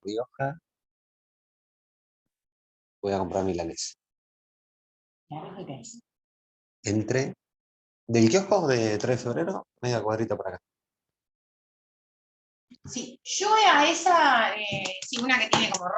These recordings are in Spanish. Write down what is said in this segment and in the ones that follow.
Rioja, voy a comprar milanesa. Claro que querés. Entré del kiosco de 3 de febrero, media cuadrita para acá. Sí, yo a esa, sí, una que tiene como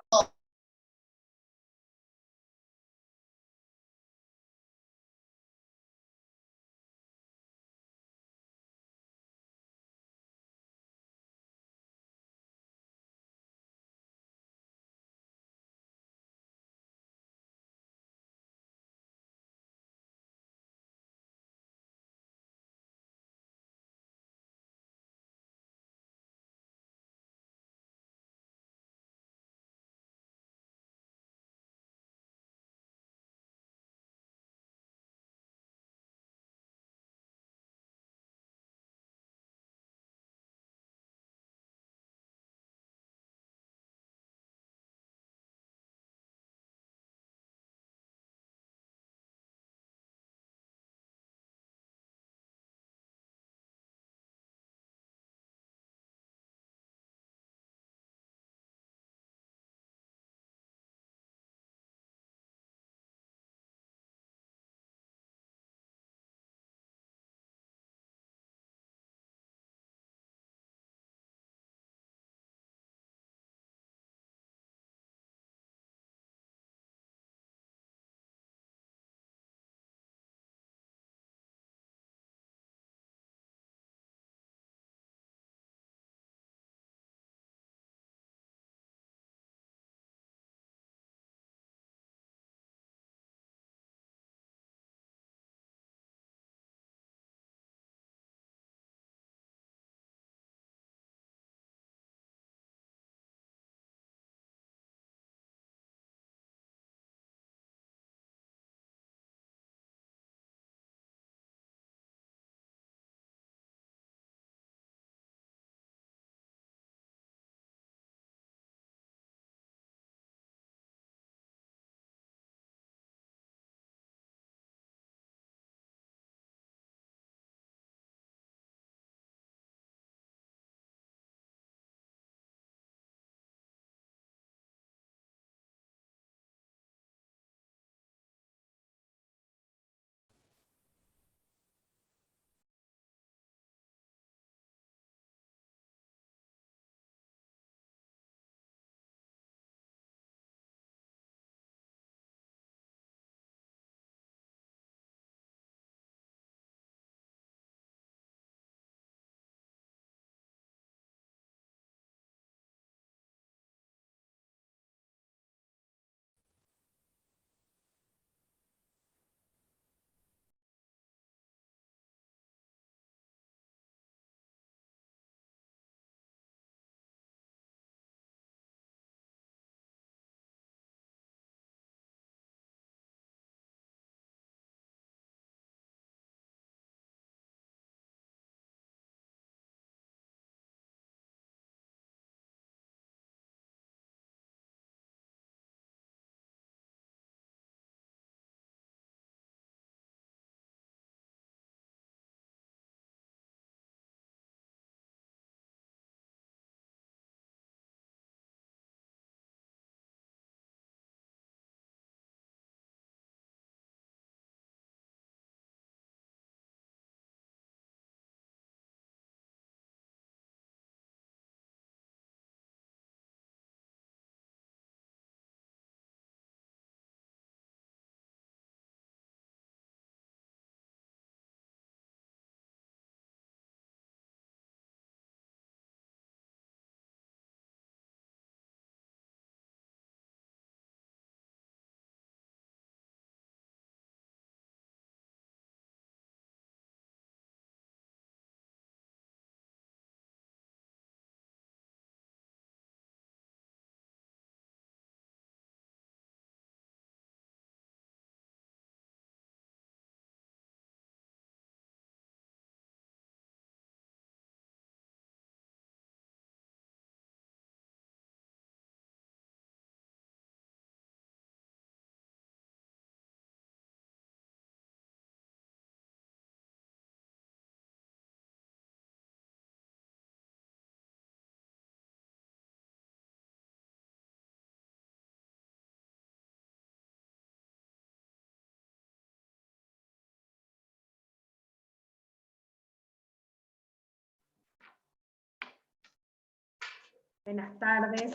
Buenas tardes.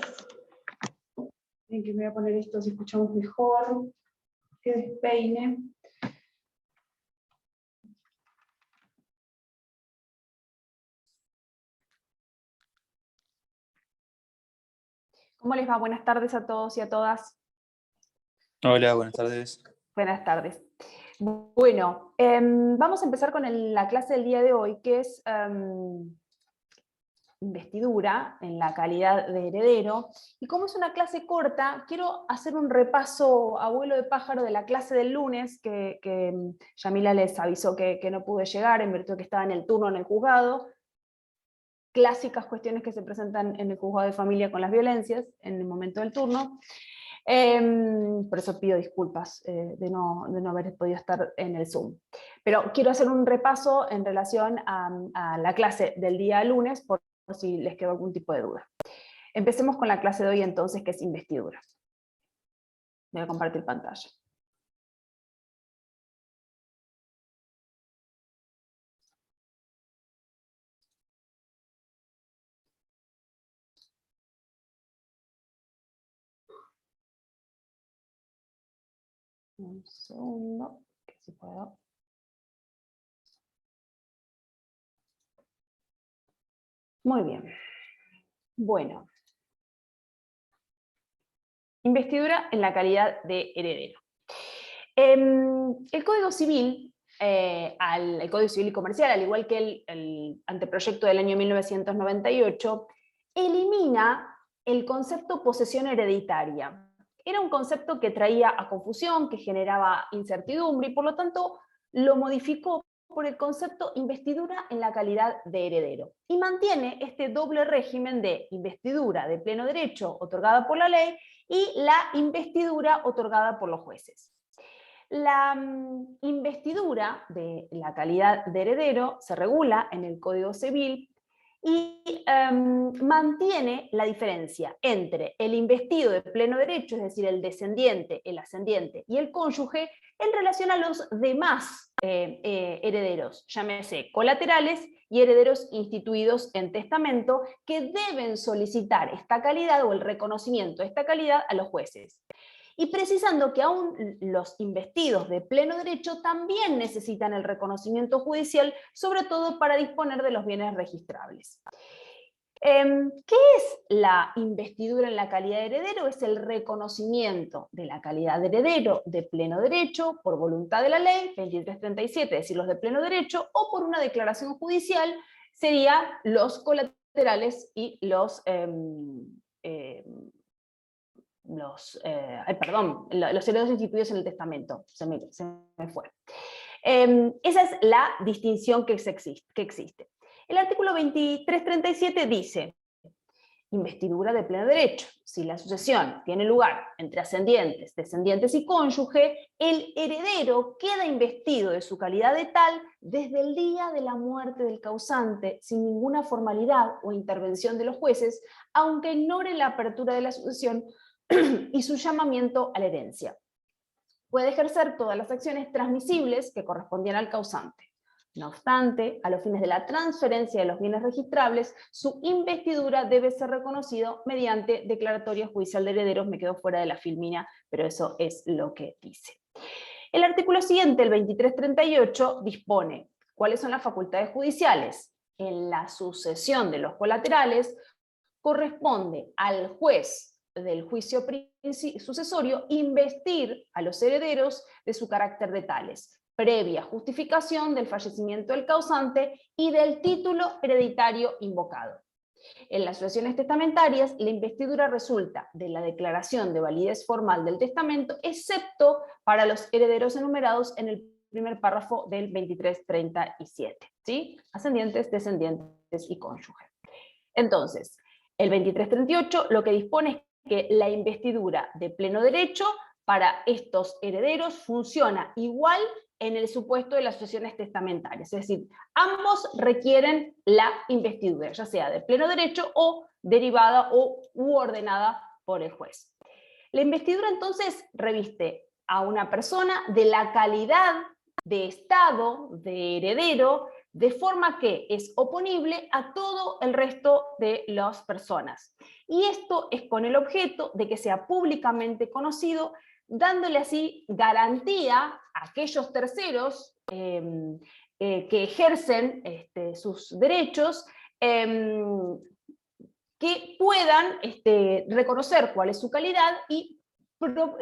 Bien, que me voy a poner esto si escuchamos mejor. Que despeine. ¿Cómo les va? Buenas tardes a todos y a todas. Hola, buenas tardes. Buenas tardes. Bueno, vamos a empezar con la clase del día de hoy, que es investidura en la calidad de heredero. Y como es una clase corta, quiero hacer un repaso a vuelo de pájaro de la clase del lunes, que Yamila les avisó que no pude llegar en virtud de que estaba en el turno en el juzgado. Clásicas cuestiones que se presentan en el juzgado de familia con las violencias en el momento del turno. Por eso pido disculpas de no haber podido estar en el Zoom. Pero quiero hacer un repaso en relación a la clase del día lunes, por si les quedó algún tipo de duda. Empecemos con la clase de hoy entonces, que es investidura. Voy a compartir pantalla. Un segundo, que si puedo. Muy bien. Bueno. Investidura en la calidad de heredero. El Código Civil, el Código Civil y Comercial, al igual que el anteproyecto del año 1998, elimina el concepto posesión hereditaria. Era un concepto que traía a confusión, que generaba incertidumbre, y por lo tanto lo modificó por el concepto investidura en la calidad de heredero. Y mantiene este doble régimen de investidura de pleno derecho otorgada por la ley y la investidura otorgada por los jueces. La investidura de la calidad de heredero se regula en el Código Civil y mantiene la diferencia entre el investido de pleno derecho, es decir, el descendiente, el ascendiente y el cónyuge, en relación a los demás herederos, llámese colaterales y herederos instituidos en testamento, que deben solicitar esta calidad o el reconocimiento de esta calidad a los jueces. Y precisando que aún los investidos de pleno derecho también necesitan el reconocimiento judicial, sobre todo para disponer de los bienes registrables. ¿Qué es la investidura en la calidad de heredero? Es el reconocimiento de la calidad de heredero de pleno derecho por voluntad de la ley 2337, es decir, los de pleno derecho, o por una declaración judicial, serían los colaterales y los herederos instituidos en el testamento. Se me fue. Esa es la distinción que existe. El artículo 2337 dice: investidura de pleno derecho. Si la sucesión tiene lugar entre ascendientes, descendientes y cónyuge, el heredero queda investido de su calidad de tal desde el día de la muerte del causante, sin ninguna formalidad o intervención de los jueces, aunque ignore la apertura de la sucesión y su llamamiento a la herencia. Puede ejercer todas las acciones transmisibles que correspondían al causante. No obstante, a los fines de la transferencia de los bienes registrables, su investidura debe ser reconocido mediante declaratoria judicial de herederos. Me quedo fuera de la filmina, pero eso es lo que dice. El artículo siguiente, el 2338, dispone cuáles son las facultades judiciales. En la sucesión de los colaterales, corresponde al juez del juicio sucesorio investir a los herederos de su carácter de tales, previa justificación del fallecimiento del causante y del título hereditario invocado. En las sucesiones testamentarias, la investidura resulta de la declaración de validez formal del testamento, excepto para los herederos enumerados en el primer párrafo del 2337, ¿sí? Ascendientes, descendientes y cónyuge. Entonces, el 2338 lo que dispone es que la investidura de pleno derecho para estos herederos funciona igual en el supuesto de las sucesiones testamentarias, es decir, ambos requieren la investidura, ya sea de pleno derecho o derivada u ordenada por el juez. La investidura entonces reviste a una persona de la calidad de estado de heredero, de forma que es oponible a todo el resto de las personas. y esto es con el objeto de que sea públicamente conocido, dándole así garantía a aquellos terceros que ejercen sus derechos, que puedan reconocer cuál es su calidad y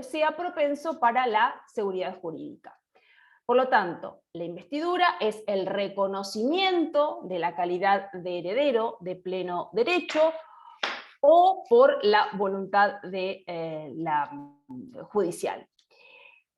sea propenso para la seguridad jurídica. Por lo tanto, la investidura es el reconocimiento de la calidad de heredero de pleno derecho o por la voluntad de la judicial.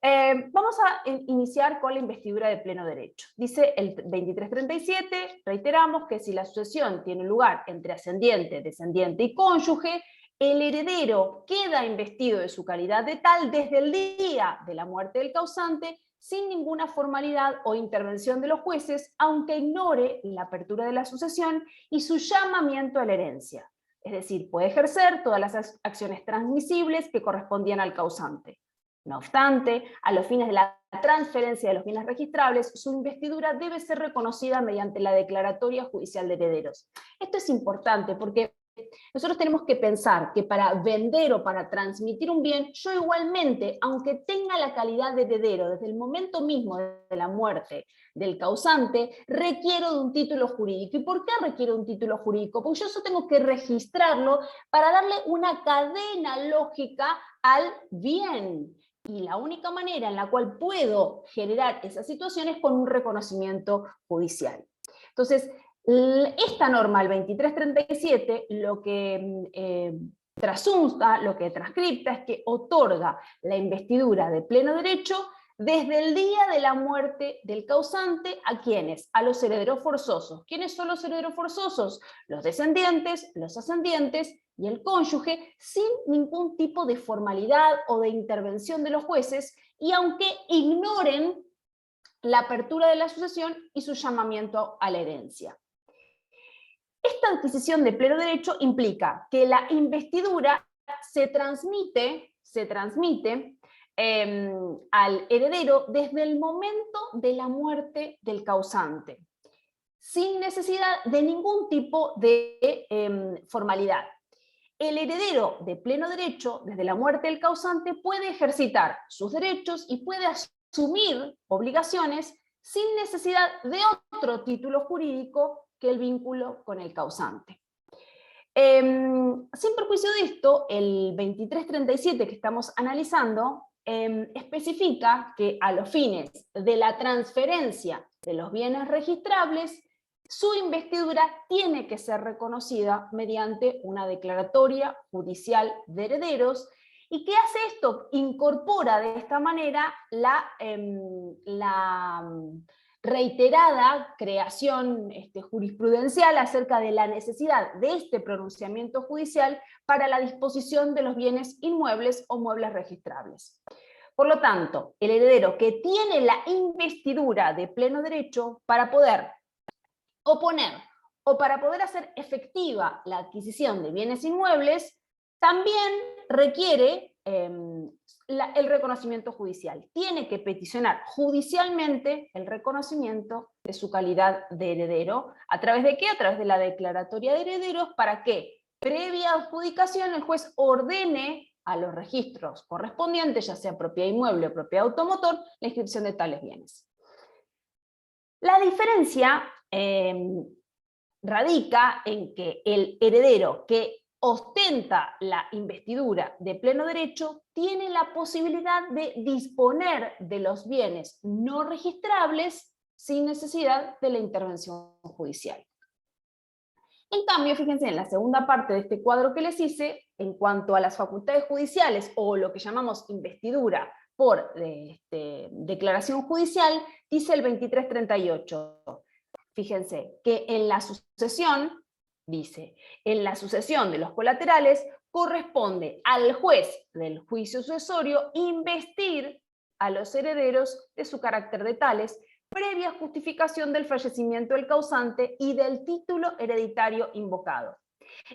Vamos a iniciar con la investidura de pleno derecho. Dice el 2337, reiteramos que si la sucesión tiene lugar entre ascendiente, descendiente y cónyuge, el heredero queda investido de su calidad de tal desde el día de la muerte del causante, sin ninguna formalidad o intervención de los jueces, aunque ignore la apertura de la sucesión y su llamamiento a la herencia. Es decir, puede ejercer todas las acciones transmisibles que correspondían al causante. No obstante, a los fines de la transferencia de los bienes registrables, su investidura debe ser reconocida mediante la declaratoria judicial de herederos. Esto es importante porque nosotros tenemos que pensar que para vender o para transmitir un bien, yo igualmente, aunque tenga la calidad de heredero desde el momento mismo de la muerte del causante, requiero de un título jurídico. ¿Y por qué requiero un título jurídico? Porque yo eso tengo que registrarlo para darle una cadena lógica al bien. Y la única manera en la cual puedo generar esa situación es con un reconocimiento judicial. Entonces, esta norma, el 2337, lo que trasunta, lo que transcripta, es que otorga la investidura de pleno derecho desde el día de la muerte del causante, ¿a quiénes? A los herederos forzosos. ¿Quiénes son los herederos forzosos? Los descendientes, los ascendientes y el cónyuge, sin ningún tipo de formalidad o de intervención de los jueces, y aunque ignoren la apertura de la sucesión y su llamamiento a la herencia. Esta adquisición de pleno derecho implica que la investidura se transmite al heredero desde el momento de la muerte del causante, sin necesidad de ningún tipo de formalidad. El heredero de pleno derecho, desde la muerte del causante, puede ejercitar sus derechos y puede asumir obligaciones sin necesidad de otro título jurídico que el vínculo con el causante. Sin perjuicio de esto, el 2337 que estamos analizando especifica que a los fines de la transferencia de los bienes registrables, su investidura tiene que ser reconocida mediante una declaratoria judicial de herederos. ¿Y qué hace esto? Incorpora de esta manera la reiterada creación jurisprudencial acerca de la necesidad de este pronunciamiento judicial para la disposición de los bienes inmuebles o muebles registrables. Por lo tanto, el heredero que tiene la investidura de pleno derecho para poder oponer o para poder hacer efectiva la adquisición de bienes inmuebles, también requiere el reconocimiento judicial. Tiene que peticionar judicialmente el reconocimiento de su calidad de heredero. ¿A través de qué? A través de la declaratoria de herederos, para que, previa adjudicación, el juez ordene a los registros correspondientes, ya sea propiedad inmueble o propiedad automotor, la inscripción de tales bienes. La diferencia radica en que el heredero que ostenta la investidura de pleno derecho tiene la posibilidad de disponer de los bienes no registrables sin necesidad de la intervención judicial. En cambio, fíjense en la segunda parte de este cuadro que les hice, en cuanto a las facultades judiciales o lo que llamamos investidura por declaración judicial, dice el 2338. Fíjense que en la sucesión, dice, en la sucesión de los colaterales corresponde al juez del juicio sucesorio investir a los herederos de su carácter de tales, previa justificación del fallecimiento del causante y del título hereditario invocado.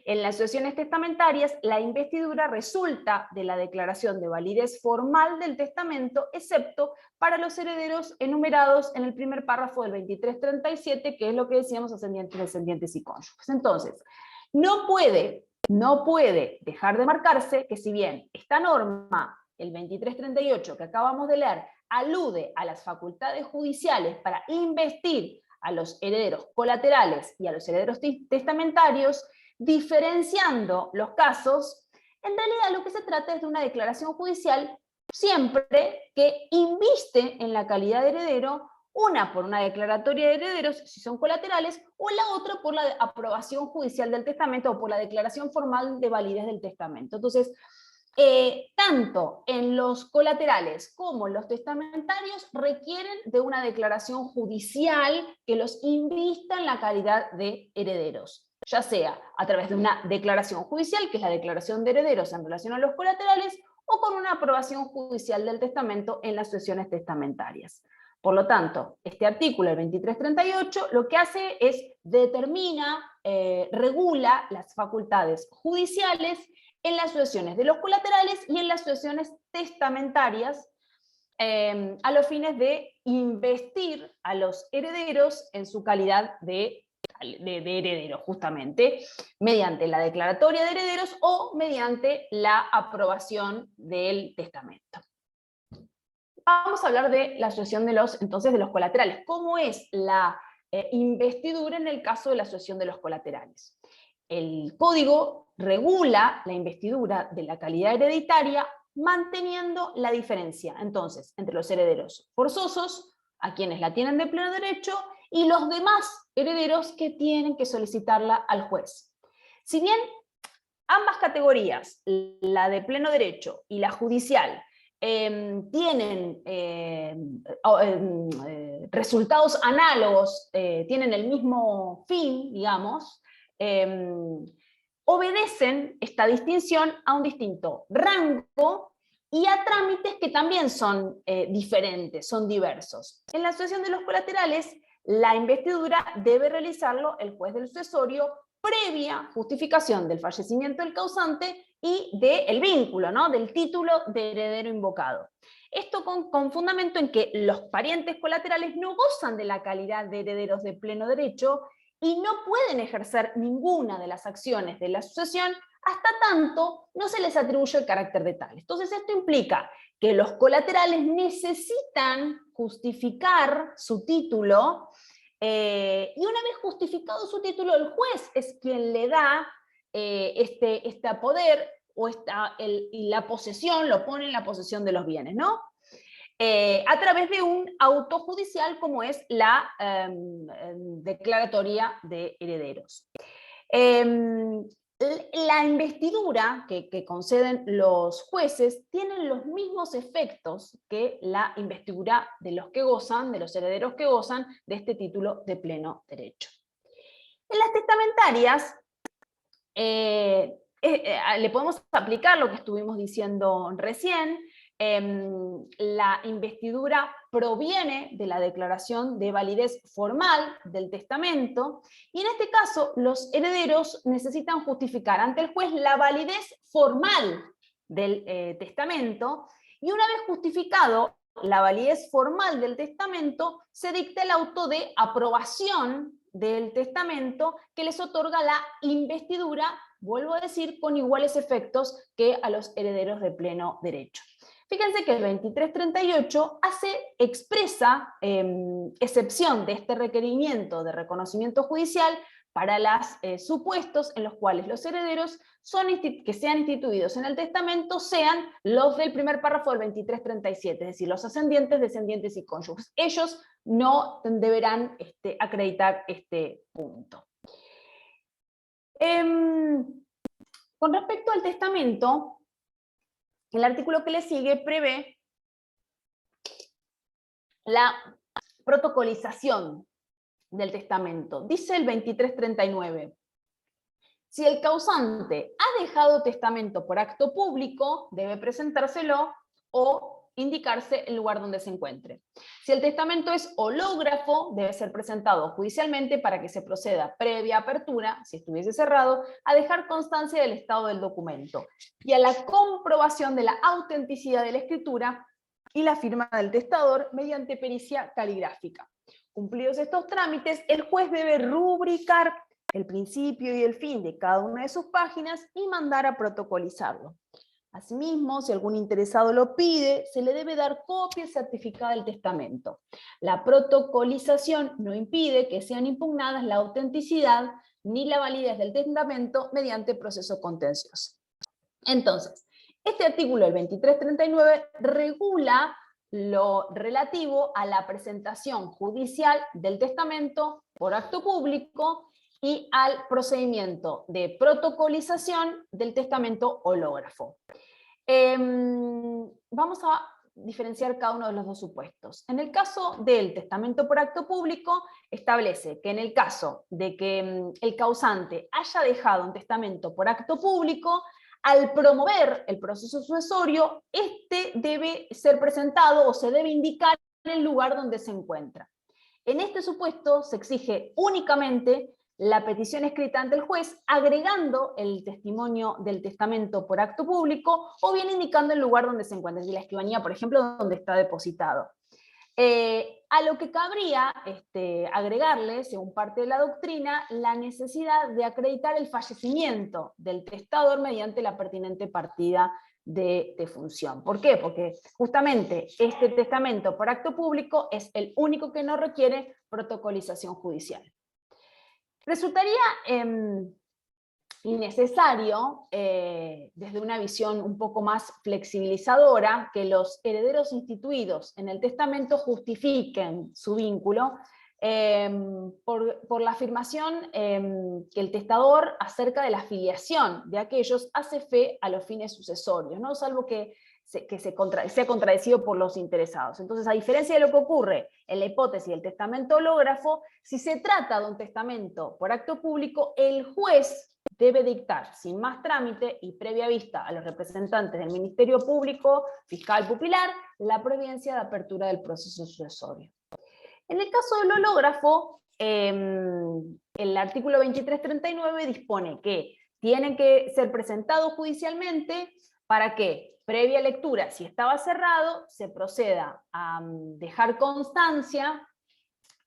En las sucesiones testamentarias, la investidura resulta de la declaración de validez formal del testamento, excepto para los herederos enumerados en el primer párrafo del 2337, que es lo que decíamos ascendientes, descendientes y cónyuges. Entonces, no puede no puede dejar de marcarse que si bien esta norma, el 2338 que acabamos de leer, alude a las facultades judiciales para investir a los herederos colaterales y a los herederos testamentarios, diferenciando los casos, en realidad lo que se trata es de una declaración judicial siempre que inviste en la calidad de heredero, una por una declaratoria de herederos, si son colaterales, o la otra por la aprobación judicial del testamento o por la declaración formal de validez del testamento. Entonces, tanto en los colaterales como en los testamentarios requieren de una declaración judicial que los invista en la calidad de herederos, ya sea a través de una declaración judicial, que es la declaración de herederos en relación a los colaterales, o con una aprobación judicial del testamento en las sucesiones testamentarias. Por lo tanto, este artículo, el 2338, lo que hace es determina, regula las facultades judiciales en las sucesiones de los colaterales y en las sucesiones testamentarias, a los fines de investir a los herederos en su calidad de herederos, justamente, mediante la declaratoria de herederos o mediante la aprobación del testamento. Vamos a hablar de la sucesión de los colaterales. ¿Cómo es la investidura en el caso de la sucesión de los colaterales? El código regula la investidura de la calidad hereditaria manteniendo la diferencia, entonces, entre los herederos forzosos, a quienes la tienen de pleno derecho, y los demás herederos que tienen que solicitarla al juez. Si bien ambas categorías, la de pleno derecho y la judicial, tienen resultados análogos, tienen el mismo fin, digamos, obedecen esta distinción a un distinto rango y a trámites que también son diferentes, son diversos. En la sucesión de los colaterales, la investidura debe realizarlo el juez del sucesorio previa justificación del fallecimiento del causante y del vínculo, ¿no? Del título de heredero invocado. Esto con fundamento en que los parientes colaterales no gozan de la calidad de herederos de pleno derecho y no pueden ejercer ninguna de las acciones de la sucesión hasta tanto no se les atribuye el carácter de tal. Entonces esto implica que los colaterales necesitan justificar su título, y una vez justificado su título, el juez es quien le da este poder o y la posesión, lo pone en la posesión de los bienes, ¿no? A través de un auto judicial como es la declaratoria de herederos. La investidura que conceden los jueces tienen los mismos efectos que la investidura de los que gozan, de los herederos que gozan de este título de pleno derecho. En las testamentarias le podemos aplicar lo que estuvimos diciendo recién. La investidura proviene de la declaración de validez formal del testamento, y en este caso los herederos necesitan justificar ante el juez la validez formal del testamento, y una vez justificado la validez formal del testamento, se dicta el auto de aprobación del testamento que les otorga la investidura, vuelvo a decir, con iguales efectos que a los herederos de pleno derecho. Fíjense que el 2338 expresa excepción de este requerimiento de reconocimiento judicial para los supuestos en los cuales los herederos que sean instituidos en el testamento sean los del primer párrafo del 2337, es decir, los ascendientes, descendientes y cónyuges. Ellos no deberán acreditar este punto. Con respecto al testamento, el artículo que le sigue prevé la protocolización del testamento. Dice el 2339, si el causante ha dejado testamento por acto público, debe presentárselo o indicarse el lugar donde se encuentre. Si el testamento es hológrafo, debe ser presentado judicialmente para que se proceda previa apertura, si estuviese cerrado, a dejar constancia del estado del documento y a la comprobación de la autenticidad de la escritura y la firma del testador mediante pericia caligráfica. Cumplidos estos trámites, el juez debe rubricar el principio y el fin de cada una de sus páginas y mandar a protocolizarlo. Asimismo, si algún interesado lo pide, se le debe dar copia certificada del testamento. La protocolización no impide que sean impugnadas la autenticidad ni la validez del testamento mediante proceso contencioso. Entonces, este artículo, el 2339, regula lo relativo a la presentación judicial del testamento por acto público y al procedimiento de protocolización del testamento hológrafo. Vamos a diferenciar cada uno de los dos supuestos. En el caso del testamento por acto público, establece que en el caso de que el causante haya dejado un testamento por acto público, al promover el proceso sucesorio, este debe ser presentado o se debe indicar en el lugar donde se encuentra. En este supuesto se exige únicamente la petición escrita ante el juez, agregando el testimonio del testamento por acto público, o bien indicando el lugar donde se encuentra, la escribanía, por ejemplo, donde está depositado. A lo que cabría agregarle, según parte de la doctrina, la necesidad de acreditar el fallecimiento del testador mediante la pertinente partida de defunción. ¿Por qué? Porque justamente este testamento por acto público es el único que no requiere protocolización judicial. Resultaría innecesario, desde una visión un poco más flexibilizadora, que los herederos instituidos en el testamento justifiquen su vínculo por la afirmación que el testador acerca de la filiación de aquellos hace fe a los fines sucesorios, ¿no? Salvo que sea contradecido por los interesados. Entonces, a diferencia de lo que ocurre en la hipótesis del testamento hológrafo, si se trata de un testamento por acto público, el juez debe dictar, sin más trámite y previa vista a los representantes del Ministerio Público, fiscal pupilar, la providencia de apertura del proceso sucesorio. En el caso del hológrafo, el artículo 2339 dispone que tienen que ser presentados judicialmente para que, previa lectura, si estaba cerrado, se proceda a dejar constancia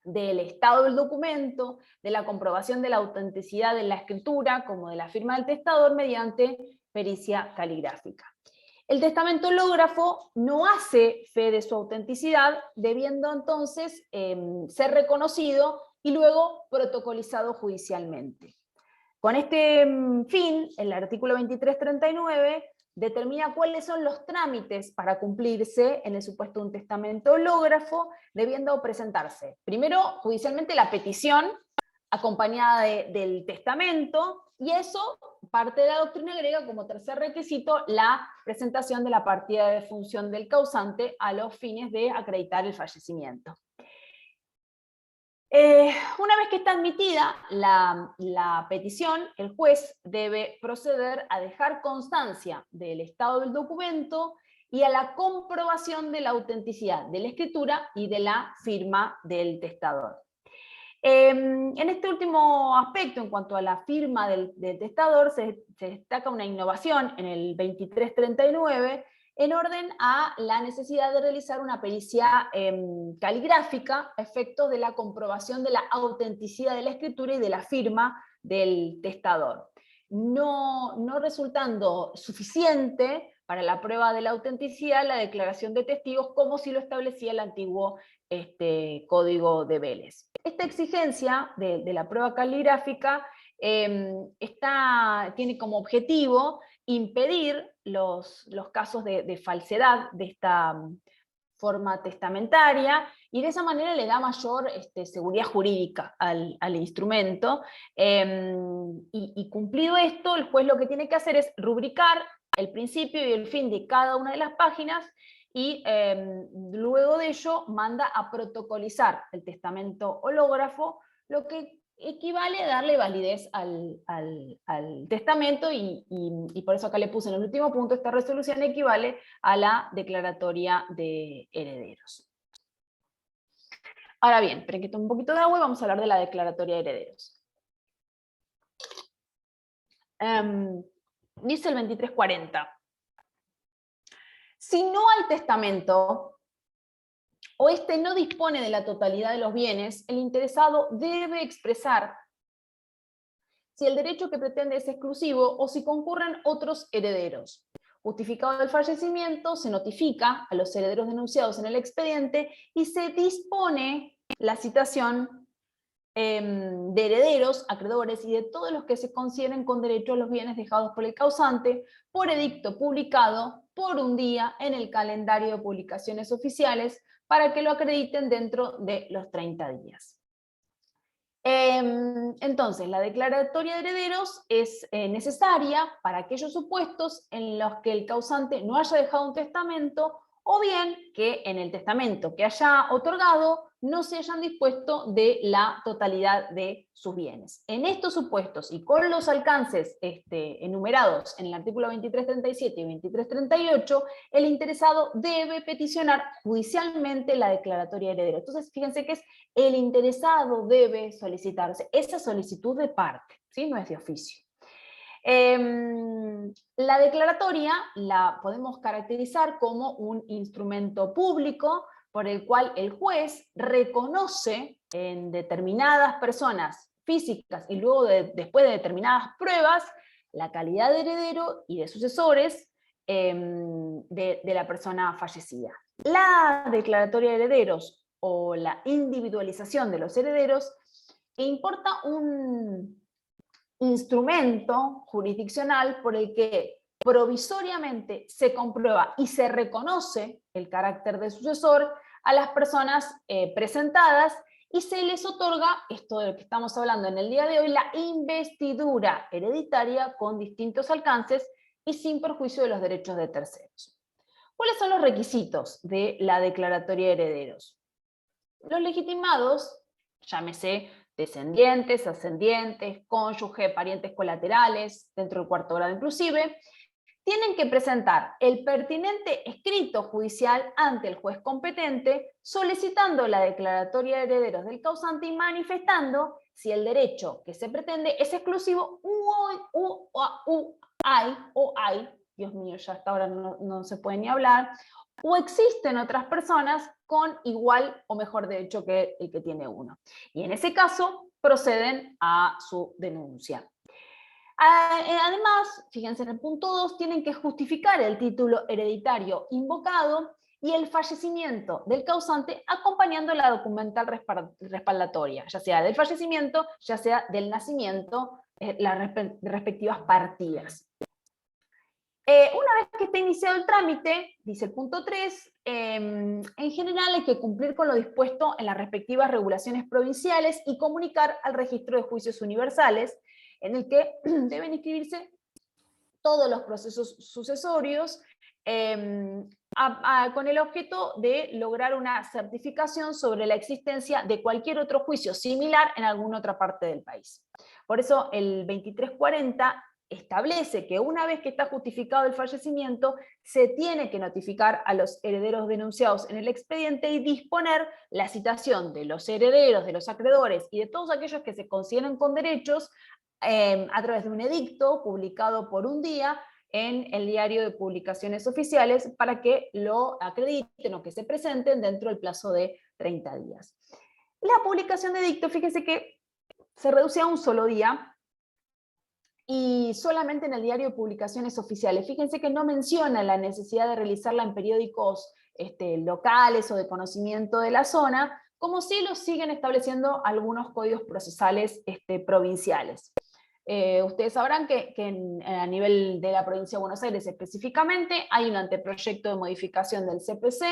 del estado del documento, de la comprobación de la autenticidad de la escritura, como de la firma del testador, mediante pericia caligráfica. El testamento hológrafo no hace fe de su autenticidad, debiendo entonces ser reconocido y luego protocolizado judicialmente. Con este fin, el artículo 2339 determina cuáles son los trámites para cumplirse en el supuesto de un testamento hológrafo, debiendo presentarse primero judicialmente la petición acompañada del testamento, y eso parte de la doctrina agrega como tercer requisito la presentación de la partida de defunción del causante a los fines de acreditar el fallecimiento. Una vez que está admitida la petición, el juez debe proceder a dejar constancia del estado del documento y a la comprobación de la autenticidad de la escritura y de la firma del testador. En este último aspecto, en cuanto a la firma del testador, se destaca una innovación en el 2339, en orden a la necesidad de realizar una pericia caligráfica a efectos de la comprobación de la autenticidad de la escritura y de la firma del testador. No resultando suficiente para la prueba de la autenticidad la declaración de testigos, como si lo establecía el antiguo Código de Vélez. Esta exigencia de la prueba caligráfica tiene como objetivo impedir los casos de falsedad de esta forma testamentaria, y de esa manera le da mayor seguridad jurídica al instrumento, y cumplido esto, el juez lo que tiene que hacer es rubricar el principio y el fin de cada una de las páginas, y luego de ello manda a protocolizar el testamento hológrafo, lo que equivale a darle validez al testamento, y por eso acá le puse en el último punto, esta resolución equivale a la declaratoria de herederos. Ahora bien, esperen que tome un poquito de agua y vamos a hablar de la declaratoria de herederos. Dice el 2340. Si no hay testamento, o no dispone de la totalidad de los bienes, el interesado debe expresar si el derecho que pretende es exclusivo o si concurren otros herederos. Justificado el fallecimiento, se notifica a los herederos denunciados en el expediente y se dispone la citación de herederos, acreedores y de todos los que se consideren con derecho a los bienes dejados por el causante por edicto publicado por un día en el calendario de publicaciones oficiales para que lo acrediten dentro de los 30 días. Entonces, la declaratoria de herederos es necesaria para aquellos supuestos en los que el causante no haya dejado un testamento o bien que en el testamento que haya otorgado no se hayan dispuesto de la totalidad de sus bienes. En estos supuestos y con los alcances enumerados en el artículo 2337 y 2338, el interesado debe peticionar judicialmente la declaratoria de heredero. Entonces, fíjense que es el interesado debe solicitarse esa solicitud de parte, ¿sí? No es de oficio. La declaratoria la podemos caracterizar como un instrumento público por el cual el juez reconoce en determinadas personas físicas y luego después de determinadas pruebas la calidad de heredero y de sucesores de la persona fallecida. La declaratoria de herederos o la individualización de los herederos importa un instrumento jurisdiccional por el que provisoriamente se comprueba y se reconoce el carácter de sucesor a las personas presentadas y se les otorga, esto de lo que estamos hablando en el día de hoy, la investidura hereditaria con distintos alcances y sin perjuicio de los derechos de terceros. ¿Cuáles son los requisitos de la declaratoria de herederos? Los legitimados, llámese descendientes, ascendientes, cónyuge, parientes colaterales, dentro del cuarto grado inclusive, tienen que presentar el pertinente escrito judicial ante el juez competente, solicitando la declaratoria de herederos del causante y manifestando si el derecho que se pretende es exclusivo hay, Dios mío, ya hasta ahora no se puede ni hablar, o existen otras personas con igual o mejor derecho que el que tiene uno. Y en ese caso proceden a su denuncia. Además, fíjense en el punto 2, tienen que justificar el título hereditario invocado y el fallecimiento del causante acompañando la documental respaldatoria, ya sea del fallecimiento, ya sea del nacimiento, las respectivas partidas. Una vez que está iniciado el trámite, dice el punto 3, en general hay que cumplir con lo dispuesto en las respectivas regulaciones provinciales y comunicar al registro de juicios universales, en el que deben inscribirse todos los procesos sucesorios con el objeto de lograr una certificación sobre la existencia de cualquier otro juicio similar en alguna otra parte del país. Por eso el 2340 establece que una vez que está justificado el fallecimiento, se tiene que notificar a los herederos denunciados en el expediente y disponer la citación de los herederos, de los acreedores y de todos aquellos que se consideren con derechos a través de un edicto publicado por un día en el diario de publicaciones oficiales para que lo acrediten o que se presenten dentro del plazo de 30 días. La publicación de edicto, fíjense que se reduce a un solo día, y solamente en el diario de publicaciones oficiales. Fíjense que no menciona la necesidad de realizarla en periódicos locales o de conocimiento de la zona, como sí lo siguen estableciendo algunos códigos procesales provinciales. Ustedes sabrán que a nivel de la provincia de Buenos Aires específicamente hay un anteproyecto de modificación del CPC,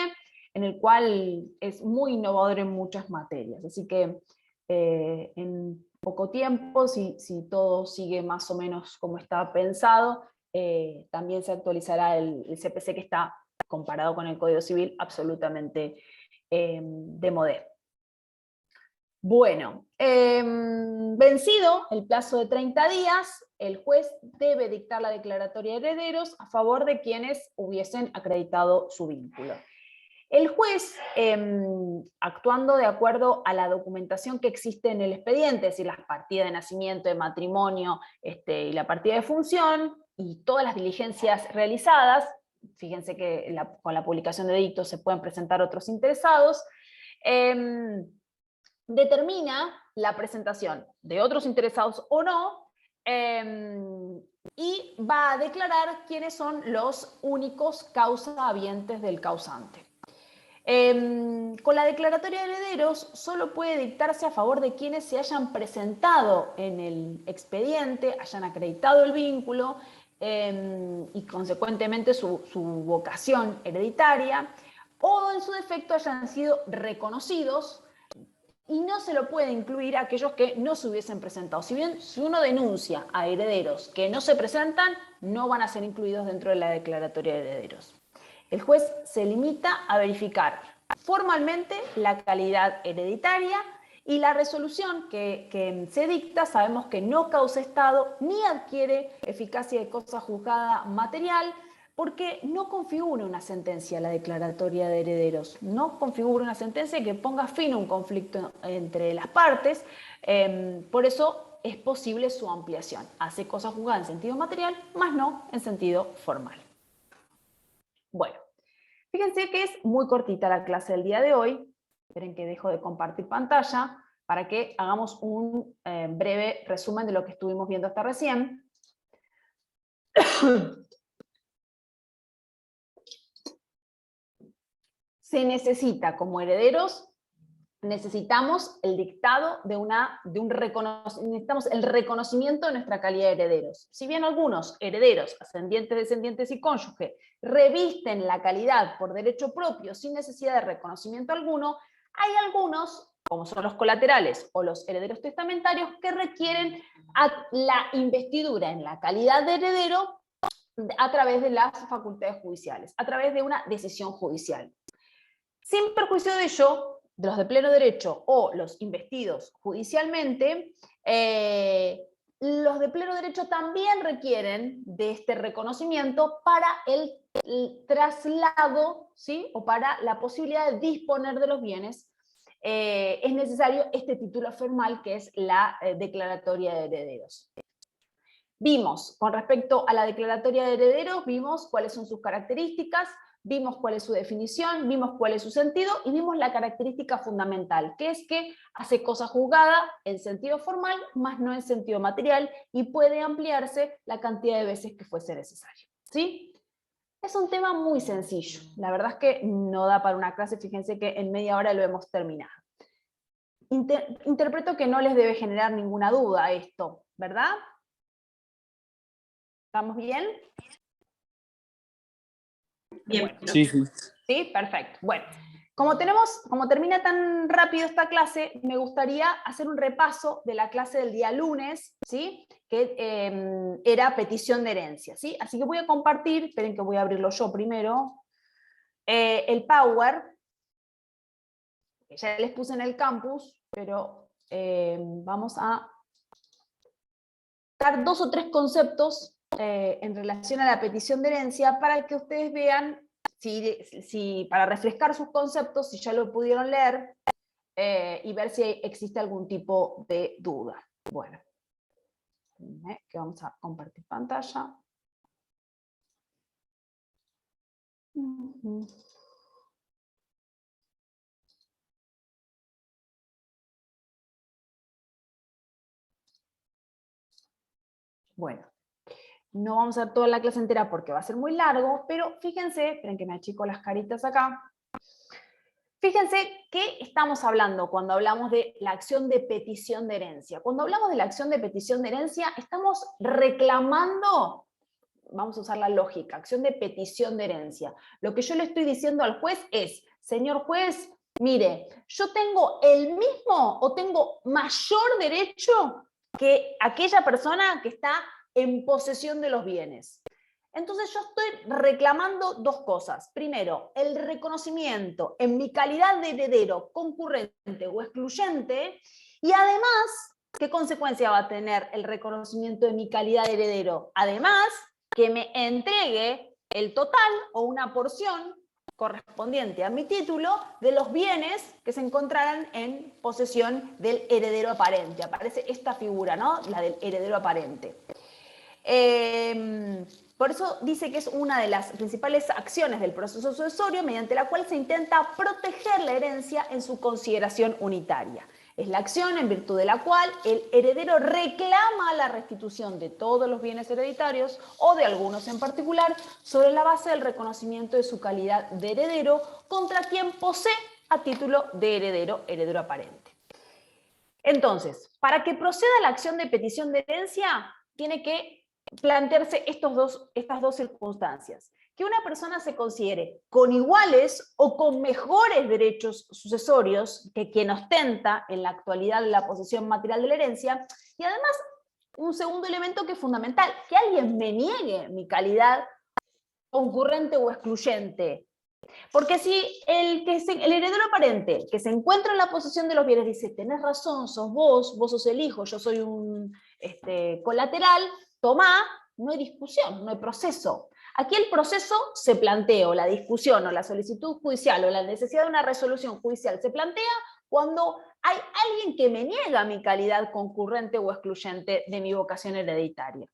en el cual es muy innovador en muchas materias. Así que en poco tiempo, si todo sigue más o menos como está pensado, también se actualizará el CPC, que está, comparado con el Código Civil, absolutamente de modé. Bueno, vencido el plazo de 30 días, el juez debe dictar la declaratoria de herederos a favor de quienes hubiesen acreditado su vínculo. El juez, actuando de acuerdo a la documentación que existe en el expediente, es decir, las partidas de nacimiento, de matrimonio y la partida de función, y todas las diligencias realizadas, fíjense que con la publicación de edictos se pueden presentar otros interesados, determina la presentación de otros interesados o no, y va a declarar quiénes son los únicos causahabientes del causante. Con la declaratoria de herederos solo puede dictarse a favor de quienes se hayan presentado en el expediente, hayan acreditado el vínculo y consecuentemente su vocación hereditaria, o en su defecto hayan sido reconocidos, y no se lo puede incluir a aquellos que no se hubiesen presentado. Si bien, si uno denuncia a herederos que no se presentan, no van a ser incluidos dentro de la declaratoria de herederos. El juez se limita a verificar formalmente la calidad hereditaria, y la resolución que se dicta sabemos que no causa estado ni adquiere eficacia de cosa juzgada material, porque no configura una sentencia la declaratoria de herederos, no configura una sentencia que ponga fin a un conflicto entre las partes, por eso es posible su ampliación. Hace cosa juzgada en sentido material, más no en sentido formal. Bueno, fíjense que es muy cortita la clase del día de hoy. Esperen que dejo de compartir pantalla para que hagamos un breve resumen de lo que estuvimos viendo hasta recién. Se necesita como herederos, necesitamos el dictado necesitamos el reconocimiento de nuestra calidad de herederos. Si bien algunos herederos, ascendientes, descendientes y cónyuge, revisten la calidad por derecho propio sin necesidad de reconocimiento alguno, hay algunos, como son los colaterales o los herederos testamentarios, que requieren la investidura en la calidad de heredero a través de las facultades judiciales, a través de una decisión judicial. Sin perjuicio de ello, de los de pleno derecho o los investidos judicialmente, los de pleno derecho también requieren de este reconocimiento para el traslado, ¿sí? O para la posibilidad de disponer de los bienes. Es necesario este título formal que es la declaratoria de herederos. Vimos, con respecto a la declaratoria de herederos, vimos cuáles son sus características, vimos cuál es su definición, vimos cuál es su sentido y vimos la característica fundamental, que es que hace cosa juzgada en sentido formal, más no en sentido material, y puede ampliarse la cantidad de veces que fuese necesario. ¿Sí? Es un tema muy sencillo, la verdad es que no da para una clase, fíjense que en media hora lo hemos terminado. Interpreto que no les debe generar ninguna duda esto, ¿verdad? ¿Estamos bien? Bien. Bueno, Sí, sí. ¿sí? Perfecto. Bueno, como termina tan rápido esta clase, me gustaría hacer un repaso de la clase del día lunes, ¿sí? Que era petición de herencia, ¿sí? Así que voy a compartir, esperen que voy a abrirlo yo primero, el Power, que ya les puse en el campus, pero vamos a dar 2 o 3 conceptos en relación a la petición de herencia para que ustedes vean, para refrescar sus conceptos, si ya lo pudieron leer, y ver si existe algún tipo de duda. Bueno, que vamos a compartir pantalla. Bueno, no vamos a ver toda la clase entera porque va a ser muy largo, pero fíjense, esperen que me achico las caritas acá. Fíjense qué estamos hablando cuando hablamos de la acción de petición de herencia. Cuando hablamos de la acción de petición de herencia, estamos reclamando, vamos a usar la lógica, acción de petición de herencia. Lo que yo le estoy diciendo al juez es, señor juez, mire, yo tengo el mismo o tengo mayor derecho que aquella persona que está en posesión de los bienes. Entonces yo estoy reclamando 2 cosas. Primero, el reconocimiento en mi calidad de heredero concurrente o excluyente, y además, ¿qué consecuencia va a tener el reconocimiento de mi calidad de heredero? Además, que me entregue el total o una porción correspondiente a mi título de los bienes que se encontraran en posesión del heredero aparente. Aparece esta figura, ¿no? La del heredero aparente. Por eso dice que es una de las principales acciones del proceso sucesorio mediante la cual se intenta proteger la herencia en su consideración unitaria. Es la acción en virtud de la cual el heredero reclama la restitución de todos los bienes hereditarios o de algunos en particular sobre la base del reconocimiento de su calidad de heredero contra quien posee a título de heredero aparente. Entonces, para que proceda la acción de petición de herencia, tiene que plantearse estas dos circunstancias. Que una persona se considere con iguales o con mejores derechos sucesorios que quien ostenta en la actualidad la posesión material de la herencia, y además un segundo elemento que es fundamental, que alguien me niegue mi calidad concurrente o excluyente. Porque si el heredero aparente que se encuentra en la posesión de los bienes dice, tenés razón, sos vos sos el hijo, yo soy un colateral, tomá, no hay discusión, no hay proceso. Aquí el proceso se plantea, o la discusión, o la solicitud judicial, o la necesidad de una resolución judicial se plantea cuando hay alguien que me niega mi calidad concurrente o excluyente de mi vocación hereditaria.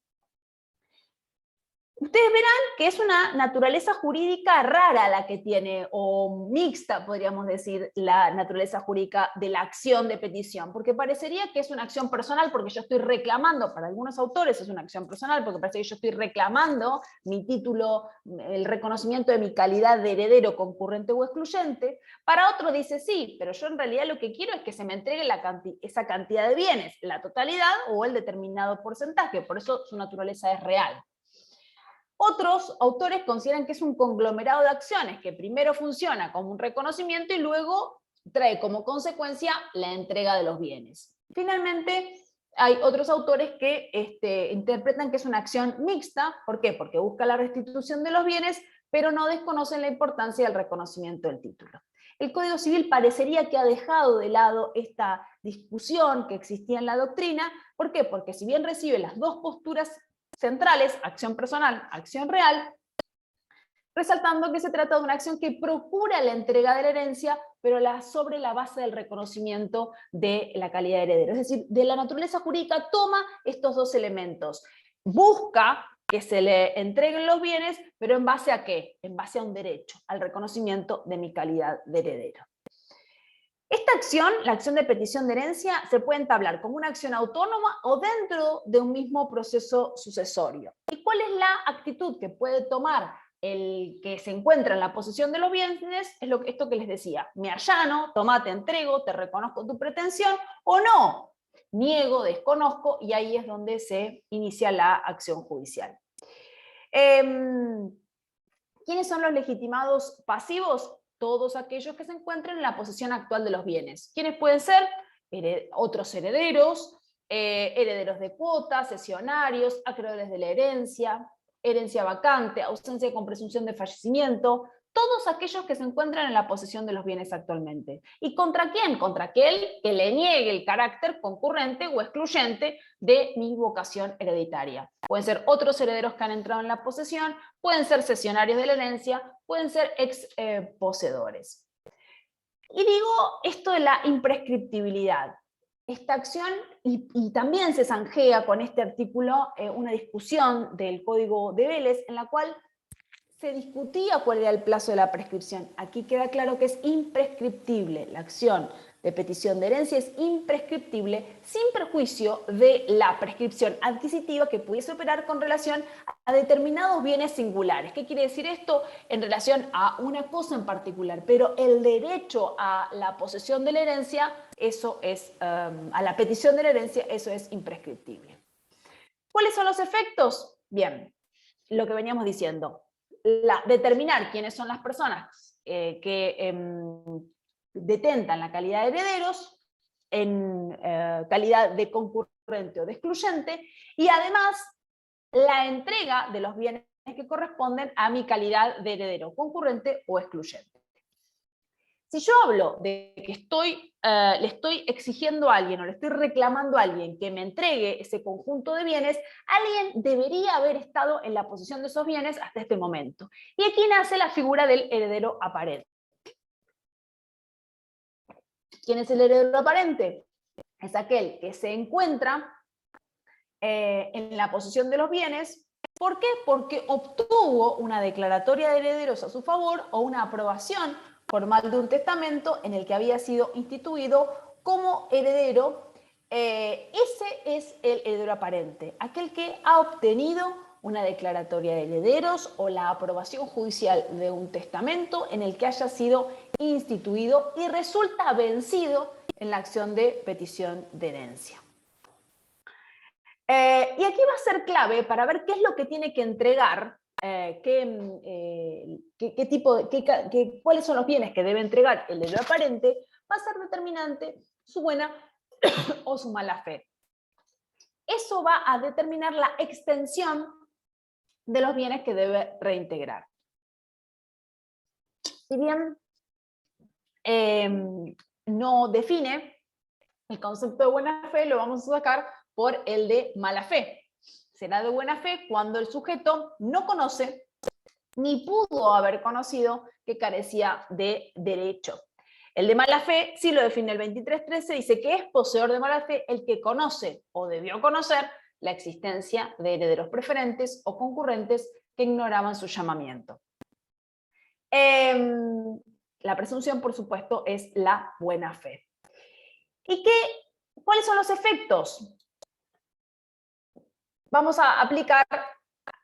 Ustedes verán que es una naturaleza jurídica rara la que tiene, o mixta, podríamos decir, la naturaleza jurídica de la acción de petición, porque parecería que es una acción personal porque yo estoy reclamando, para algunos autores es una acción personal porque parece que yo estoy reclamando mi título, el reconocimiento de mi calidad de heredero concurrente o excluyente. Para otro dice sí, pero yo en realidad lo que quiero es que se me entregue esa cantidad de bienes, la totalidad o el determinado porcentaje, por eso su naturaleza es real. Otros autores consideran que es un conglomerado de acciones que primero funciona como un reconocimiento y luego trae como consecuencia la entrega de los bienes. Finalmente, hay otros autores que interpretan que es una acción mixta. ¿Por qué? Porque busca la restitución de los bienes, pero no desconocen la importancia del reconocimiento del título. El Código Civil parecería que ha dejado de lado esta discusión que existía en la doctrina. ¿Por qué? Porque si bien recibe las dos posturas centrales, acción personal, acción real, resaltando que se trata de una acción que procura la entrega de la herencia, pero sobre la base del reconocimiento de la calidad de heredero. Es decir, de la naturaleza jurídica toma estos dos elementos. Busca que se le entreguen los bienes, pero ¿en base a qué? En base a un derecho, al reconocimiento de mi calidad de heredero. Esta acción, la acción de petición de herencia, se puede entablar como una acción autónoma o dentro de un mismo proceso sucesorio. ¿Y cuál es la actitud que puede tomar el que se encuentra en la posesión de los bienes? Es esto que les decía, me allano, tomá, te entrego, te reconozco tu pretensión, o no, niego, desconozco, y ahí es donde se inicia la acción judicial. ¿Quiénes son los legitimados pasivos? Todos aquellos que se encuentren en la posesión actual de los bienes. ¿Quiénes pueden ser? Otros herederos, herederos de cuotas, cesionarios, acreedores de la herencia vacante, ausencia con presunción de fallecimiento, todos aquellos que se encuentran en la posesión de los bienes actualmente. ¿Y contra quién? Contra aquel que le niegue el carácter concurrente o excluyente de mi vocación hereditaria. Pueden ser otros herederos que han entrado en la posesión, pueden ser cesionarios de la herencia, pueden ser poseedores. Y digo esto de la imprescriptibilidad. Esta acción, y también se zanjea con este artículo una discusión del Código de Vélez, en la cual se discutía cuál era el plazo de la prescripción. Aquí queda claro que es imprescriptible. La acción de petición de herencia es imprescriptible sin perjuicio de la prescripción adquisitiva que pudiese operar con relación a determinados bienes singulares. ¿Qué quiere decir esto? En relación a una cosa en particular, pero el derecho a la posesión de la herencia, eso es, a la petición de la herencia, eso es imprescriptible. ¿Cuáles son los efectos? Bien, lo que veníamos diciendo. Determinar quiénes son las personas que detentan la calidad de herederos en calidad de concurrente o de excluyente, y además la entrega de los bienes que corresponden a mi calidad de heredero concurrente o excluyente. Si yo hablo de que le estoy exigiendo a alguien o le estoy reclamando a alguien que me entregue ese conjunto de bienes, alguien debería haber estado en la posesión de esos bienes hasta este momento. Y aquí nace la figura del heredero aparente. ¿Quién es el heredero aparente? Es aquel que se encuentra en la posesión de los bienes. ¿Por qué? Porque obtuvo una declaratoria de herederos a su favor o una aprobación formal de un testamento en el que había sido instituido como heredero, ese es el heredero aparente, aquel que ha obtenido una declaratoria de herederos o la aprobación judicial de un testamento en el que haya sido instituido y resulta vencido en la acción de petición de herencia. Y aquí va a ser clave para ver qué es lo que tiene que entregar, cuáles son los bienes que debe entregar el heredero aparente, va a ser determinante su buena o su mala fe. Eso va a determinar la extensión de los bienes que debe reintegrar. Si bien no define el concepto de buena fe, lo vamos a sacar por el de mala fe. Será de buena fe cuando el sujeto no conoce ni pudo haber conocido que carecía de derecho. El de mala fe sí lo define el 23.13, dice que es poseedor de mala fe el que conoce o debió conocer la existencia de herederos preferentes o concurrentes que ignoraban su llamamiento. La presunción, por supuesto, es la buena fe. ¿Y cuáles son los efectos? Vamos a aplicar,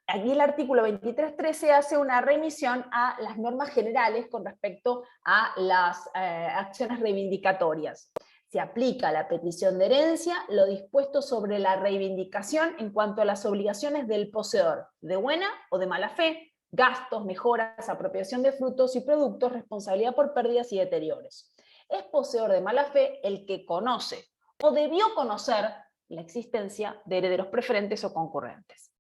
aquí el artículo 23.13 hace una remisión a las normas generales con respecto a las acciones reivindicatorias. Se aplica a la petición de herencia lo dispuesto sobre la reivindicación en cuanto a las obligaciones del poseedor, de buena o de mala fe, gastos, mejoras, apropiación de frutos y productos, responsabilidad por pérdidas y deterioros. Es poseedor de mala fe el que conoce o debió conocer la existencia de herederos preferentes o concurrentes.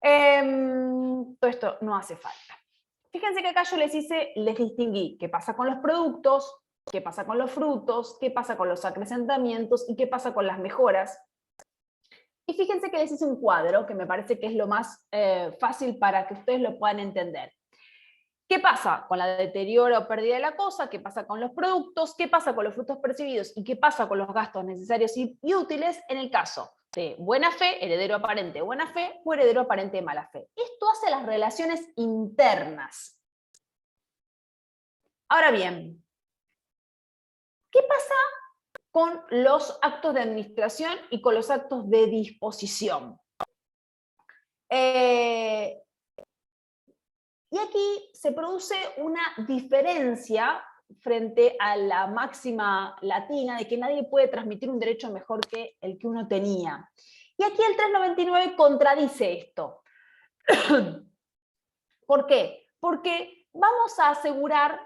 Todo esto no hace falta. Fíjense que acá yo les distinguí qué pasa con los productos, qué pasa con los frutos, qué pasa con los acrecentamientos y qué pasa con las mejoras. Y fíjense que les hice un cuadro que me parece que es lo más fácil para que ustedes lo puedan entender. ¿Qué pasa con la deterioro o pérdida de la cosa? ¿Qué pasa con los productos? ¿Qué pasa con los frutos percibidos? ¿Y qué pasa con los gastos necesarios y útiles en el caso de buena fe, heredero aparente de buena fe o heredero aparente de mala fe? Esto hace las relaciones internas. Ahora bien, ¿qué pasa con los actos de administración y con los actos de disposición? Y aquí se produce una diferencia frente a la máxima latina de que nadie puede transmitir un derecho mejor que el que uno tenía. Y aquí el 399 contradice esto. ¿Por qué? Porque vamos a asegurar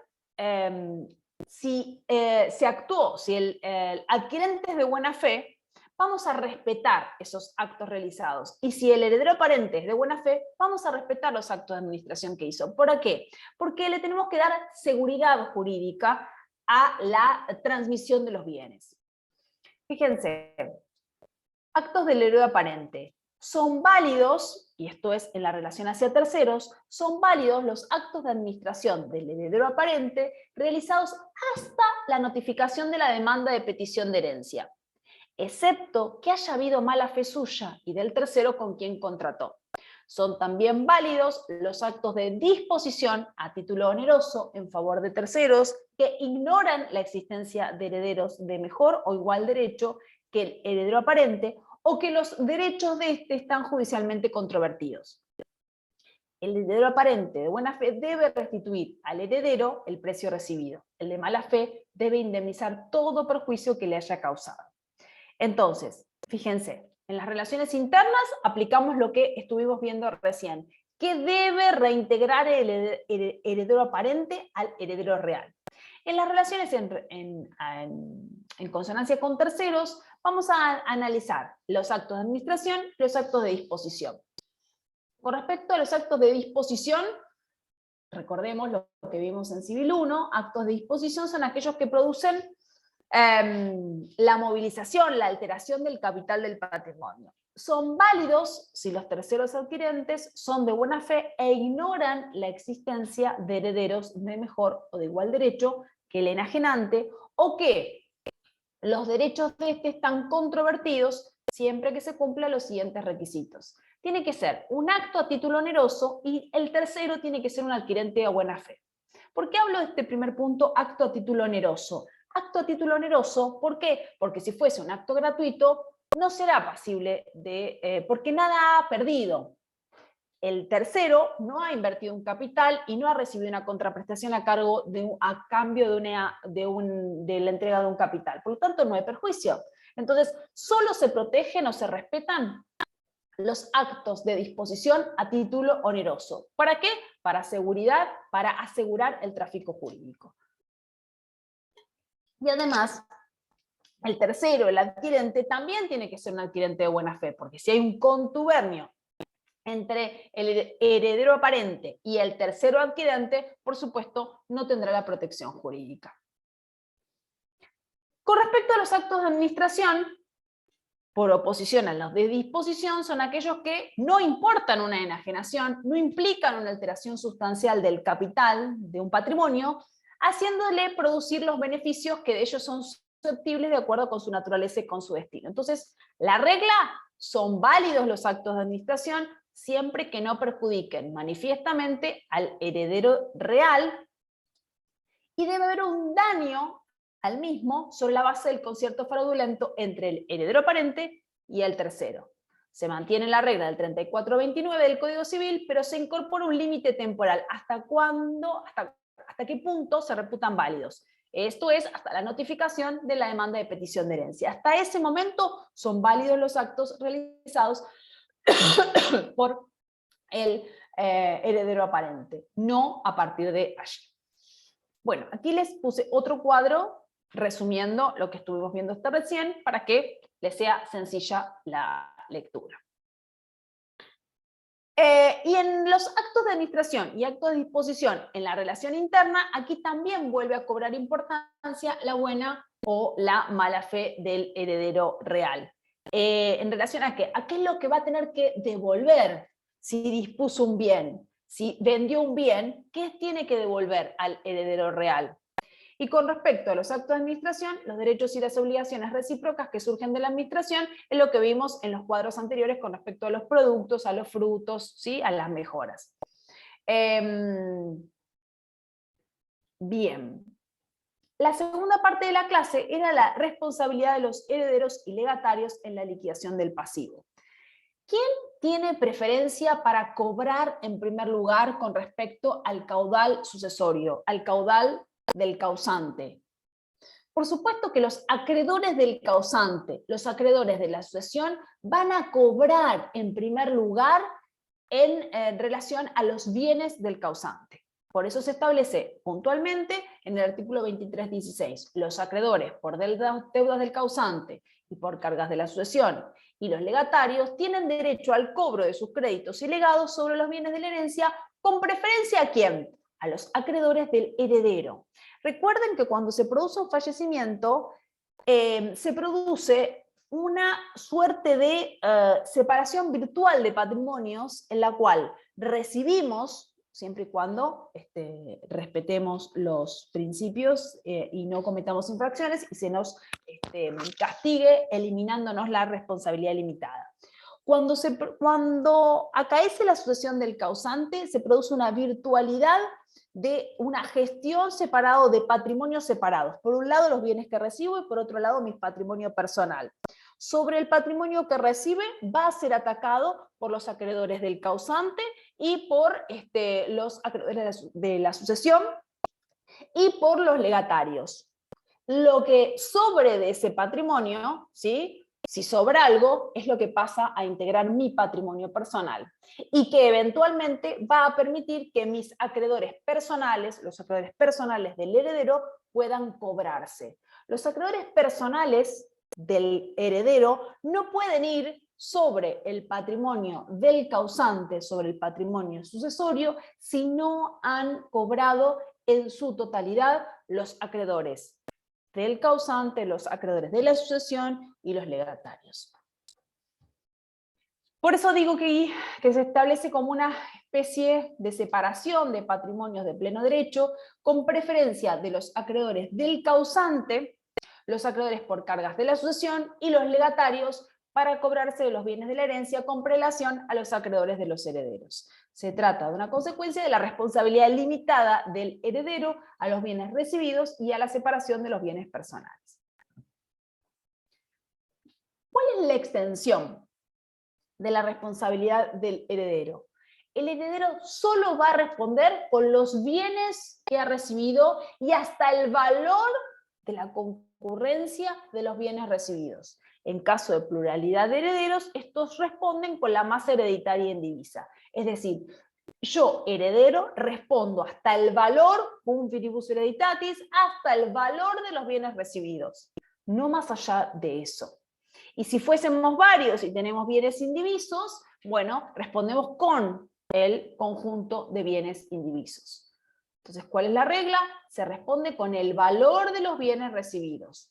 si el adquirente es de buena fe, vamos a respetar esos actos realizados. Y si el heredero aparente es de buena fe, vamos a respetar los actos de administración que hizo. ¿Por qué? Porque le tenemos que dar seguridad jurídica a la transmisión de los bienes. Fíjense, actos del heredero aparente. Son válidos, y esto es en la relación hacia terceros, son válidos los actos de administración del heredero aparente realizados hasta la notificación de la demanda de petición de herencia, excepto que haya habido mala fe suya y del tercero con quien contrató. Son también válidos los actos de disposición a título oneroso en favor de terceros que ignoran la existencia de herederos de mejor o igual derecho que el heredero aparente o que los derechos de éste están judicialmente controvertidos. El heredero aparente de buena fe debe restituir al heredero el precio recibido. El de mala fe debe indemnizar todo perjuicio que le haya causado. Entonces, fíjense, en las relaciones internas aplicamos lo que estuvimos viendo recién. ¿Qué debe reintegrar el heredero aparente al heredero real? En las relaciones en consonancia con terceros, vamos a analizar los actos de administración y los actos de disposición. Con respecto a los actos de disposición, recordemos lo que vimos en Civil 1, actos de disposición son aquellos que producen la movilización, la alteración del capital del patrimonio. Son válidos si los terceros adquirentes son de buena fe e ignoran la existencia de herederos de mejor o de igual derecho que el enajenante, o que los derechos de este están controvertidos siempre que se cumplan los siguientes requisitos. Tiene que ser un acto a título oneroso y el tercero tiene que ser un adquirente de buena fe. ¿Por qué hablo de este primer punto, acto a título oneroso? acto a título oneroso. ¿Por qué? Porque si fuese un acto gratuito, no será pasible de, porque nada ha perdido. El tercero no ha invertido un capital y no ha recibido una contraprestación a cambio de la entrega de un capital. Por lo tanto, no hay perjuicio. Entonces, solo se protegen o se respetan los actos de disposición a título oneroso. ¿Para qué? Para seguridad, para asegurar el tráfico jurídico. Y además, el tercero, el adquirente, también tiene que ser un adquirente de buena fe, porque si hay un contubernio entre el heredero aparente y el tercero adquirente, por supuesto, no tendrá la protección jurídica. Con respecto a los actos de administración, por oposición a los de disposición, son aquellos que no importan una enajenación, no implican una alteración sustancial del capital de un patrimonio, haciéndole producir los beneficios que de ellos son susceptibles de acuerdo con su naturaleza y con su destino. Entonces, la regla: son válidos los actos de administración siempre que no perjudiquen manifiestamente al heredero real, y debe haber un daño al mismo sobre la base del concierto fraudulento entre el heredero aparente y el tercero. Se mantiene la regla del 3429 del Código Civil, pero se incorpora un límite temporal. ¿Hasta cuándo, hasta qué punto se reputan válidos? Esto es hasta la notificación de la demanda de petición de herencia. Hasta ese momento son válidos los actos realizados por el heredero aparente, no a partir de allí. Bueno, aquí les puse otro cuadro resumiendo lo que estuvimos viendo hasta recién para que les sea sencilla la lectura. Y en los actos de administración y actos de disposición en la relación interna, aquí también vuelve a cobrar importancia la buena o la mala fe del heredero real. ¿En relación a qué? ¿A qué es lo que va a tener que devolver si dispuso un bien? Si vendió un bien, ¿qué tiene que devolver al heredero real? Y con respecto a los actos de administración, los derechos y las obligaciones recíprocas que surgen de la administración es lo que vimos en los cuadros anteriores con respecto a los productos, a los frutos, ¿sí? A las mejoras. Bien. La segunda parte de la clase era la responsabilidad de los herederos y legatarios en la liquidación del pasivo. ¿Quién tiene preferencia para cobrar en primer lugar con respecto al caudal sucesorio, al caudal del causante? Por supuesto que los acreedores del causante, los acreedores de la sucesión, van a cobrar en primer lugar en relación a los bienes del causante. Por eso se establece puntualmente en el artículo 23.16, los acreedores por deudas del causante y por cargas de la sucesión, y los legatarios tienen derecho al cobro de sus créditos y legados sobre los bienes de la herencia, con preferencia ¿a quién? A los acreedores del heredero. Recuerden que cuando se produce un fallecimiento, se produce una suerte de separación virtual de patrimonios en la cual recibimos, siempre y cuando respetemos los principios y no cometamos infracciones, y se nos castigue eliminándonos la responsabilidad limitada. Cuando acaece la sucesión del causante, se produce una virtualidad de una gestión separada de patrimonios separados. Por un lado los bienes que recibo y por otro lado mi patrimonio personal. Sobre el patrimonio que recibe va a ser atacado por los acreedores del causante y por los acreedores de la sucesión y por los legatarios. Lo que sobre de ese patrimonio, ¿sí? Si sobra algo, es lo que pasa a integrar mi patrimonio personal y que eventualmente va a permitir que mis acreedores personales, los acreedores personales del heredero, puedan cobrarse. Los acreedores personales del heredero no pueden ir sobre el patrimonio del causante, sobre el patrimonio sucesorio, si no han cobrado en su totalidad los acreedores del causante, los acreedores de la sucesión y los legatarios. Por eso digo que se establece como una especie de separación de patrimonios de pleno derecho, con preferencia de los acreedores del causante, los acreedores por cargas de la sucesión y los legatarios para cobrarse de los bienes de la herencia con prelación a los acreedores de los herederos. Se trata de una consecuencia de la responsabilidad limitada del heredero a los bienes recibidos y a la separación de los bienes personales. ¿Cuál es la extensión de la responsabilidad del heredero? El heredero solo va a responder con los bienes que ha recibido y hasta el valor de la concurrencia de los bienes recibidos. En caso de pluralidad de herederos, estos responden con la masa hereditaria indivisa. Es decir, yo, heredero, respondo hasta el valor, cum viribus hereditatis, hasta el valor de los bienes recibidos, no más allá de eso. Y si fuésemos varios y tenemos bienes indivisos, bueno, respondemos con el conjunto de bienes indivisos. Entonces, ¿cuál es la regla? Se responde con el valor de los bienes recibidos.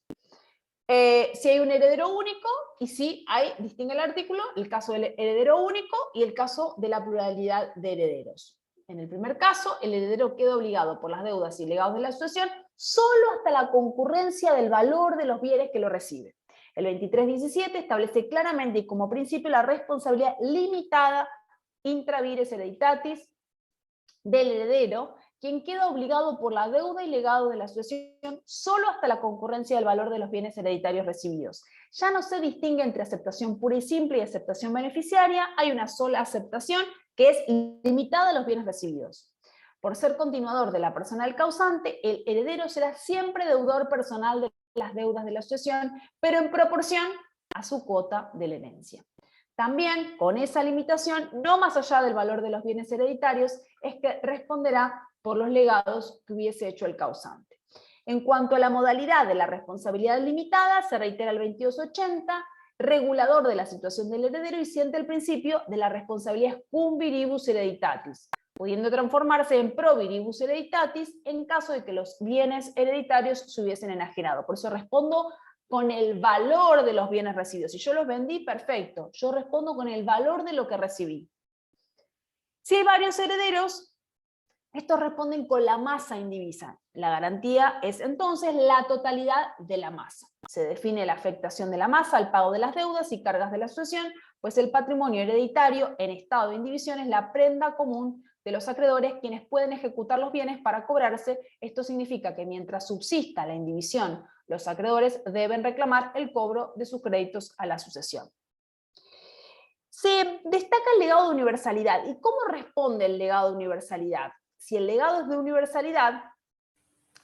Si hay un heredero único, y si hay, distingue el artículo, el caso del heredero único y el caso de la pluralidad de herederos. En el primer caso, el heredero queda obligado por las deudas y legados de la sucesión solo hasta la concurrencia del valor de los bienes que lo recibe. El 2317 establece claramente y como principio la responsabilidad limitada intra vires hereditatis del heredero, quien queda obligado por la deuda y legado de la sucesión solo hasta la concurrencia del valor de los bienes hereditarios recibidos. Ya no se distingue entre aceptación pura y simple y aceptación beneficiaria, hay una sola aceptación que es limitada a los bienes recibidos. Por ser continuador de la persona del causante, el heredero será siempre deudor personal de las deudas de la sucesión, pero en proporción a su cuota de la herencia. También, con esa limitación, no más allá del valor de los bienes hereditarios, es que responderá por los legados que hubiese hecho el causante. En cuanto a la modalidad de la responsabilidad limitada, se reitera el 2280, regulador de la situación del heredero y siente el principio de la responsabilidad cum viribus hereditatis, pudiendo transformarse en pro viribus hereditatis en caso de que los bienes hereditarios se hubiesen enajenado. Por eso respondo con el valor de los bienes recibidos. Si yo los vendí, perfecto. Yo respondo con el valor de lo que recibí. Si hay varios herederos, estos responden con la masa indivisa. La garantía es entonces la totalidad de la masa. Se define la afectación de la masa al pago de las deudas y cargas de la sucesión, pues el patrimonio hereditario en estado de indivisión es la prenda común de los acreedores, quienes pueden ejecutar los bienes para cobrarse. Esto significa que mientras subsista la indivisión, los acreedores deben reclamar el cobro de sus créditos a la sucesión. Se destaca el legado de universalidad. ¿Y cómo responde el legado de universalidad? Si el legado es de universalidad,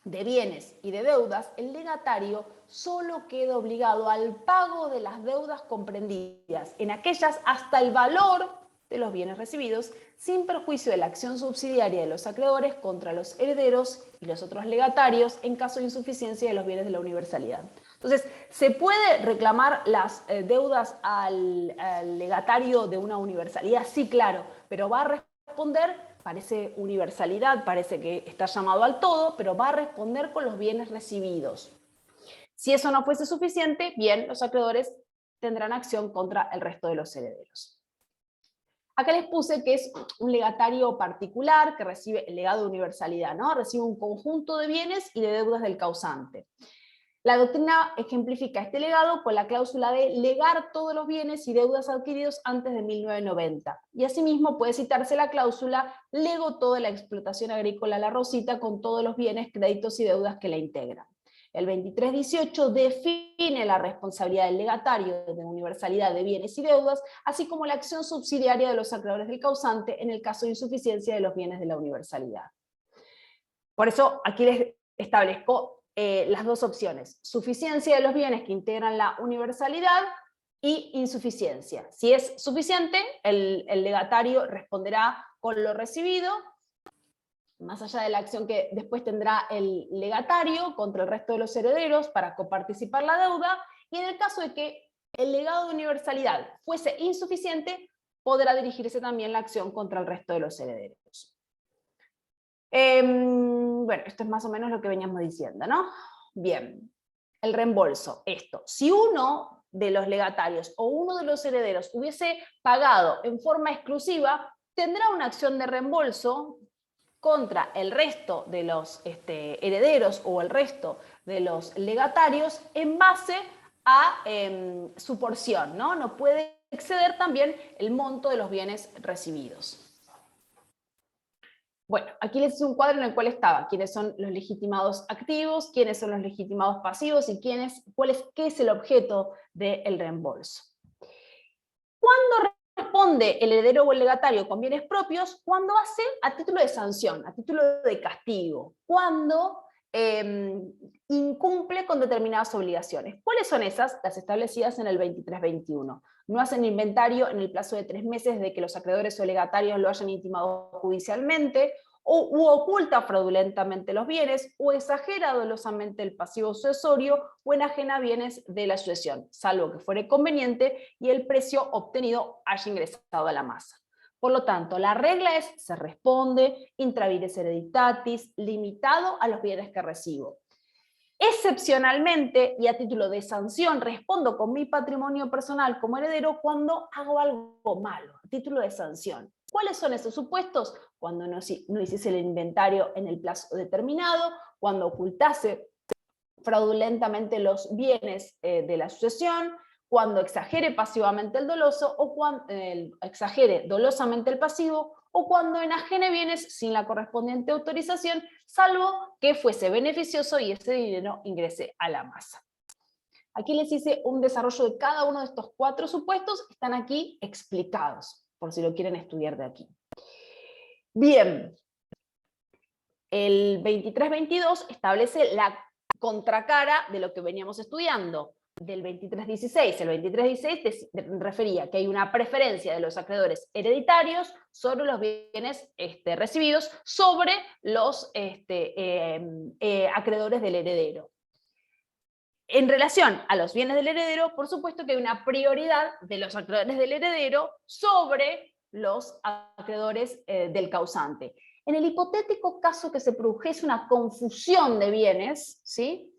de bienes y de deudas, el legatario solo queda obligado al pago de las deudas comprendidas, en aquellas hasta el valor de los bienes recibidos, sin perjuicio de la acción subsidiaria de los acreedores contra los herederos y los otros legatarios en caso de insuficiencia de los bienes de la universalidad. Entonces, ¿se puede reclamar las deudas al legatario de una universalidad? Sí, claro, pero va a responder, parece universalidad, parece que está llamado al todo, pero va a responder con los bienes recibidos. Si eso no fuese suficiente, bien, los acreedores tendrán acción contra el resto de los herederos. Acá les puse que es un legatario particular que recibe el legado de universalidad, ¿no? Recibe un conjunto de bienes y de deudas del causante. La doctrina ejemplifica este legado con la cláusula de legar todos los bienes y deudas adquiridos antes de 1990. Y asimismo puede citarse la cláusula lego toda la explotación agrícola a la Rosita con todos los bienes, créditos y deudas que la integran. El 2318 define la responsabilidad del legatario de universalidad de bienes y deudas, así como la acción subsidiaria de los acreedores del causante en el caso de insuficiencia de los bienes de la universalidad. Por eso aquí les establezco las dos opciones: suficiencia de los bienes que integran la universalidad y insuficiencia. Si es suficiente, el legatario responderá con lo recibido, más allá de la acción que después tendrá el legatario contra el resto de los herederos para coparticipar la deuda, y en el caso de que el legado de universalidad fuese insuficiente, podrá dirigirse también la acción contra el resto de los herederos. Bueno, esto es más o menos lo que veníamos diciendo, ¿no? Bien, el reembolso, esto. Si uno de los legatarios o uno de los herederos hubiese pagado en forma exclusiva, tendrá una acción de reembolso contra el resto de los herederos o el resto de los legatarios en base a su porción, ¿no? No puede exceder también el monto de los bienes recibidos. Bueno, aquí les hice un cuadro en el cual estaba quiénes son los legitimados activos, quiénes son los legitimados pasivos y qué es el objeto del reembolso. ¿Cuándo responde el heredero o el legatario con bienes propios? Cuando hace a título de sanción, a título de castigo, cuando incumple con determinadas obligaciones. ¿Cuáles son esas? Las establecidas en el 23-21. No hacen inventario en el plazo de 3 meses de que los acreedores o legatarios lo hayan intimado judicialmente, u oculta fraudulentamente los bienes, o exagera dolosamente el pasivo sucesorio, o enajena bienes de la sucesión, salvo que fuere conveniente y el precio obtenido haya ingresado a la masa. Por lo tanto, la regla es: se responde intra vires hereditatis, limitado a los bienes que recibo. Excepcionalmente, y a título de sanción, respondo con mi patrimonio personal como heredero cuando hago algo malo, a título de sanción. ¿Cuáles son esos supuestos? Cuando no hiciese el inventario en el plazo determinado, cuando ocultase fraudulentamente los bienes de la sucesión, cuando exagere pasivamente el doloso, o cuando exagere dolosamente el pasivo, o cuando enajene bienes sin la correspondiente autorización, salvo que fuese beneficioso y ese dinero ingrese a la masa. Aquí les hice un desarrollo de cada uno de estos 4 supuestos, están aquí explicados, por si lo quieren estudiar de aquí. Bien, el 23-22 establece la contracara de lo que veníamos estudiando. Del 23-16, el 23-16 refería que hay una preferencia de los acreedores hereditarios sobre los bienes recibidos sobre los acreedores del heredero. En relación a los bienes del heredero, por supuesto que hay una prioridad de los acreedores del heredero sobre los acreedores del causante. En el hipotético caso que se produjese una confusión de bienes, ¿sí?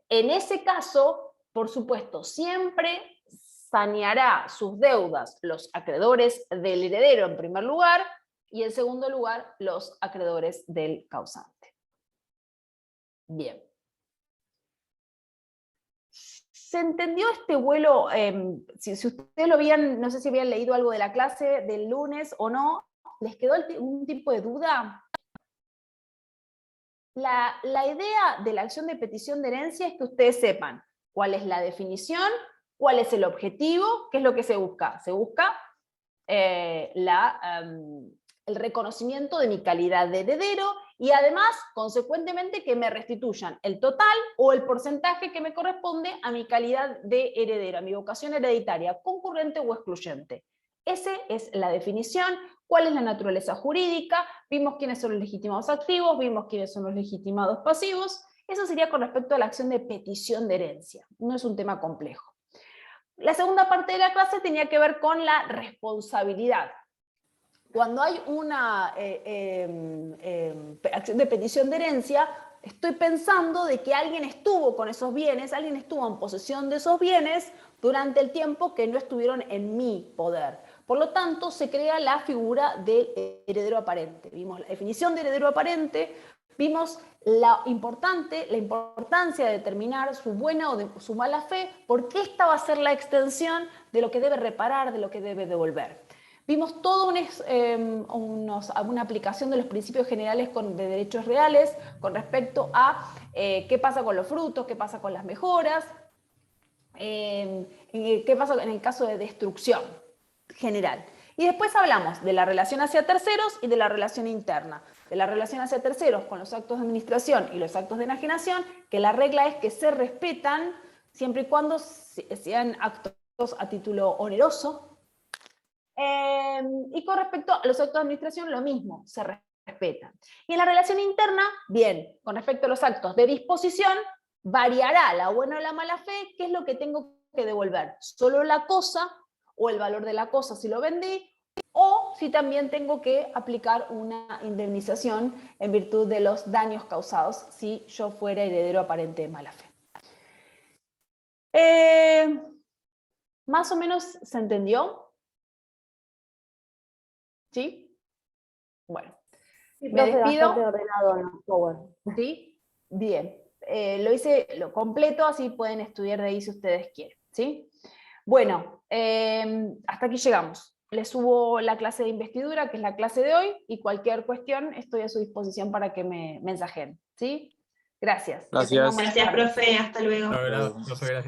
En ese caso, por supuesto, siempre saneará sus deudas los acreedores del heredero en primer lugar, y en segundo lugar los acreedores del causante. Bien. ¿Se entendió este vuelo? Si ustedes lo habían, no sé si habían leído algo de la clase del lunes o no, ¿les quedó un tipo de duda? La idea de la acción de petición de herencia es que ustedes sepan cuál es la definición, cuál es el objetivo, qué es lo que se busca. Se busca el reconocimiento de mi calidad de heredero y además, consecuentemente, que me restituyan el total o el porcentaje que me corresponde a mi calidad de heredero, a mi vocación hereditaria, concurrente o excluyente. Esa es la definición. ¿Cuál es la naturaleza jurídica? Vimos quiénes son los legitimados activos, vimos quiénes son los legitimados pasivos. Eso sería con respecto a la acción de petición de herencia. No es un tema complejo. La segunda parte de la clase tenía que ver con la responsabilidad. Cuando hay una acción de petición de herencia, estoy pensando de que alguien estuvo con esos bienes, alguien estuvo en posesión de esos bienes durante el tiempo que no estuvieron en mi poder. Por lo tanto, se crea la figura del heredero aparente. Vimos la definición de heredero aparente, vimos la importancia de determinar su buena o su mala fe, porque esta va a ser la extensión de lo que debe reparar, de lo que debe devolver. Vimos toda una aplicación de los principios generales de derechos reales con respecto a qué pasa con los frutos, qué pasa con las mejoras, qué pasa en el caso de destrucción general. Y después hablamos de la relación hacia terceros y de la relación interna. De la relación hacia terceros con los actos de administración y los actos de enajenación, que la regla es que se respetan siempre y cuando sean actos a título oneroso. Y con respecto a los actos de administración, lo mismo, se respetan. Y en la relación interna, bien, con respecto a los actos de disposición, variará la buena o la mala fe, qué es lo que tengo que devolver. Solo la cosa, o el valor de la cosa si lo vendí, o si también tengo que aplicar una indemnización en virtud de los daños causados si yo fuera heredero aparente de mala fe. ¿Más o menos se entendió? ¿Sí? Bueno, me despido. Ordenado, ¿no? Power. ¿Sí? Bien. Lo hice lo completo, así pueden estudiar de ahí si ustedes quieren. ¿sí? Bueno, hasta aquí llegamos. Les subo la clase de investidura, que es la clase de hoy, y cualquier cuestión estoy a su disposición para que me mensajen, ¿sí? Gracias. Gracias. Gracias, profe, hasta luego. Profe, gracias.